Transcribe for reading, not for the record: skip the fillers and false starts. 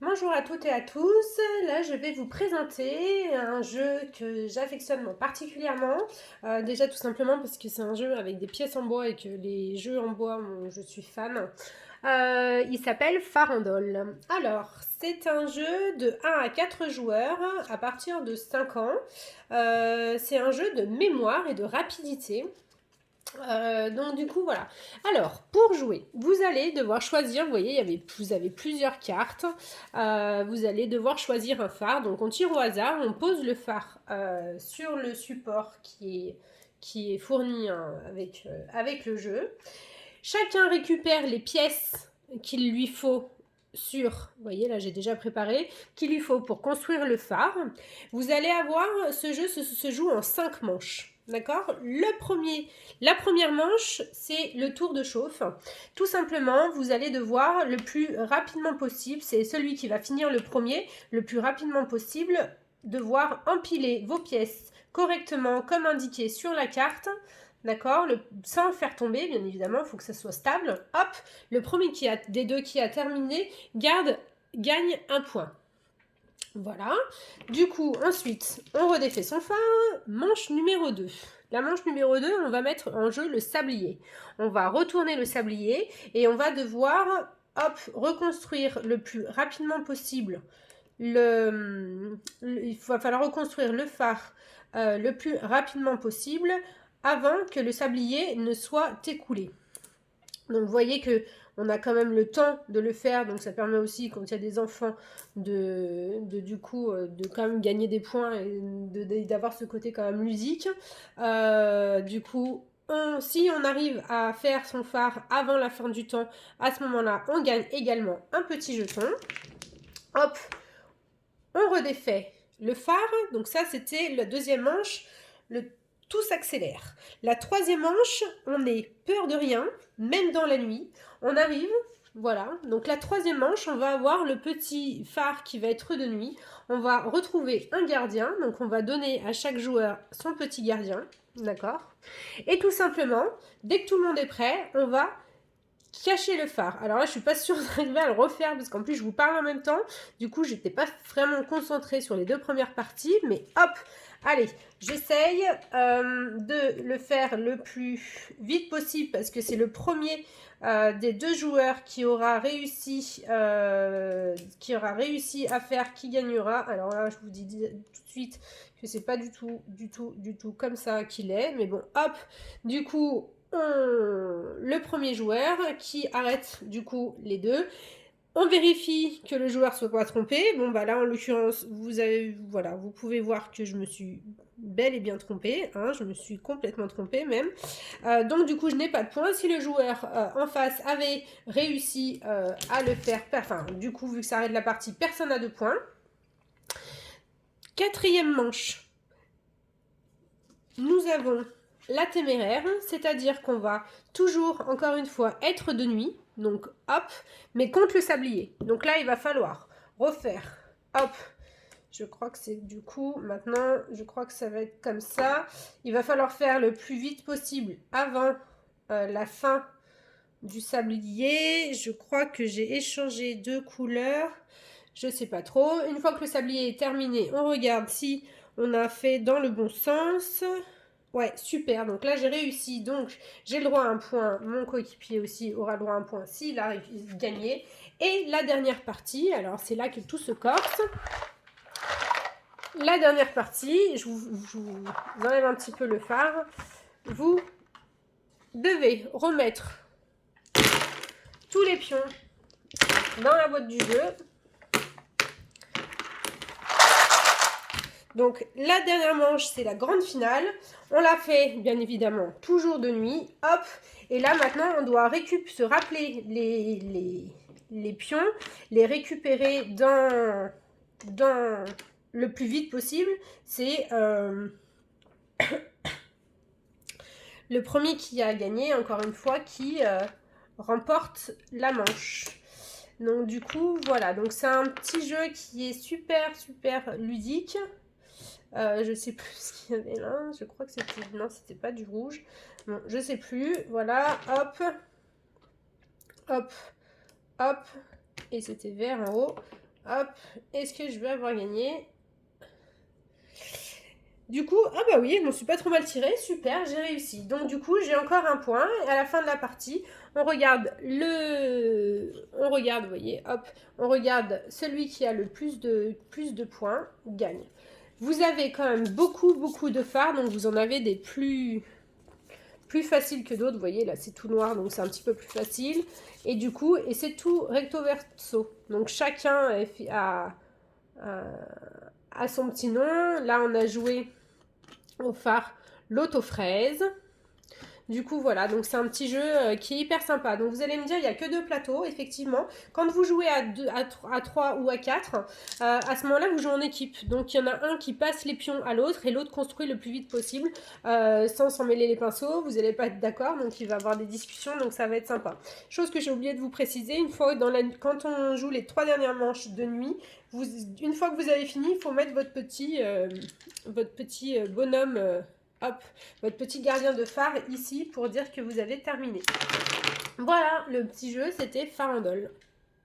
Bonjour à toutes et à tous, là je vais vous présenter un jeu que j'affectionne particulièrement, déjà tout simplement parce que c'est un jeu avec des pièces en bois et que les jeux en bois, je suis fan. Il s'appelle Farandole. Alors, c'est un jeu de 1 à 4 joueurs à partir de 5 ans. C'est un jeu de mémoire et de rapidité. Donc du coup voilà. Alors pour jouer, vous allez devoir choisir. Vous voyez, vous avez plusieurs cartes. Vous allez devoir choisir un phare. Donc on tire au hasard, on pose le phare sur le support qui est fourni avec le jeu. Chacun récupère les pièces qu'il lui faut sur, vous voyez là j'ai déjà préparé, qu'il lui faut pour construire le phare. Vous allez avoir, ce jeu se joue en 5 manches. D'accord. La première manche, c'est le tour de chauffe. Tout simplement, vous allez devoir le plus rapidement possible, c'est celui qui va finir le premier, le plus rapidement possible, devoir empiler vos pièces correctement comme indiqué sur la carte. D'accord, sans le faire tomber, bien évidemment, il faut que ça soit stable. Hop, le premier des deux qui a terminé gagne un point. Voilà. Du coup, ensuite, on redéfait son phare. Manche numéro 2. La manche numéro 2, on va mettre en jeu le sablier. On va retourner le sablier et on va devoir, hop, reconstruire le plus rapidement possible. Il va falloir reconstruire le phare le plus rapidement possible avant que le sablier ne soit écoulé. Donc vous voyez que on a quand même le temps de le faire, donc ça permet aussi quand il y a des enfants de quand même gagner des points et d'avoir ce côté quand même ludique. Du coup, si on arrive à faire son phare avant la fin du temps, à ce moment-là, on gagne également un petit jeton. Hop, on redéfait le phare. Donc ça, c'était la deuxième manche. Tout s'accélère. La troisième manche, on est peur de rien, même dans la nuit. On arrive, voilà. Donc la troisième manche, on va avoir le petit phare qui va être de nuit. On va retrouver un gardien. Donc on va donner à chaque joueur son petit gardien. D'accord. Et tout simplement, dès que tout le monde est prêt, on va cacher le phare. Alors là, je suis pas sûre d'arriver à le refaire parce qu'en plus, je vous parle en même temps. Du coup, j'étais pas vraiment concentrée sur les deux premières parties. Mais hop, allez, j'essaye de le faire le plus vite possible parce que c'est le premier des deux joueurs qui aura réussi à faire qui gagnera. Alors là, je vous dis tout de suite que c'est pas du tout comme ça qu'il est. Mais bon, hop, du coup, le premier joueur qui arrête du coup les deux. On vérifie que le joueur soit pas trompé. Bon bah là en l'occurrence vous pouvez voir que je me suis bel et bien trompée, hein, je me suis complètement trompée même. Donc du coup je n'ai pas de point. Si le joueur en face avait réussi à le faire, enfin du coup vu que ça arrête la partie, personne n'a de points. Quatrième manche, nous avons la téméraire, c'est-à-dire qu'on va toujours, encore une fois, être de nuit, donc hop, mais contre le sablier. Donc là, il va falloir refaire, hop, je crois que c'est du coup, maintenant, je crois que ça va être comme ça. Il va falloir faire le plus vite possible avant la fin du sablier. Je crois que j'ai échangé deux couleurs, je sais pas trop. Une fois que le sablier est terminé, on regarde si on a fait dans le bon sens. Ouais, super. Donc là, j'ai réussi. Donc, j'ai le droit à un point. Mon coéquipier aussi aura le droit à un point s'il a gagné. Et la dernière partie, alors c'est là que tout se corse. La dernière partie, je vous enlève un petit peu le phare. Vous devez remettre tous les pions dans la boîte du jeu. Donc la dernière manche, c'est la grande finale. On l'a fait, bien évidemment, toujours de nuit. Hop. Et là, maintenant, on doit se rappeler les pions, les récupérer dans le plus vite possible. C'est le premier qui a gagné, encore une fois, qui remporte la manche. Donc du coup, voilà. Donc c'est un petit jeu qui est super, super ludique. Je sais plus ce qu'il y avait là. Je crois que c'était... Non, c'était pas du rouge. Bon, je sais plus. Voilà, hop. Hop. Hop. Et c'était vert en haut. Hop, est-ce que je vais avoir gagné? Du coup, ah bah oui, je m'en suis pas trop mal tiré, super, j'ai réussi. Donc du coup, j'ai encore un point. Et à la fin de la partie, on regarde On regarde, vous voyez, hop, on regarde celui qui a le plus de points, gagne. Vous avez quand même beaucoup de phares, donc vous en avez des plus faciles que d'autres. Vous voyez, là, c'est tout noir, donc c'est un petit peu plus facile. Et du coup, et c'est tout recto verso. Donc chacun a, a son petit nom. Là, on a joué au phare l'auto-fraise. Du coup, voilà, donc c'est un petit jeu qui est hyper sympa. Donc vous allez me dire, il n'y a que 2 plateaux, effectivement. Quand vous jouez à 3 ou à 4, à ce moment-là, vous jouez en équipe. Donc il y en a un qui passe les pions à l'autre et l'autre construit le plus vite possible sans s'en mêler les pinceaux. Vous n'allez pas être d'accord, donc il va y avoir des discussions, donc ça va être sympa. Chose que j'ai oublié de vous préciser, une fois quand on joue les 3 dernières manches de nuit, une fois que vous avez fini, il faut mettre votre petit bonhomme... hop, votre petit gardien de phare ici pour dire que vous avez terminé. Voilà, le petit jeu, c'était Farandole.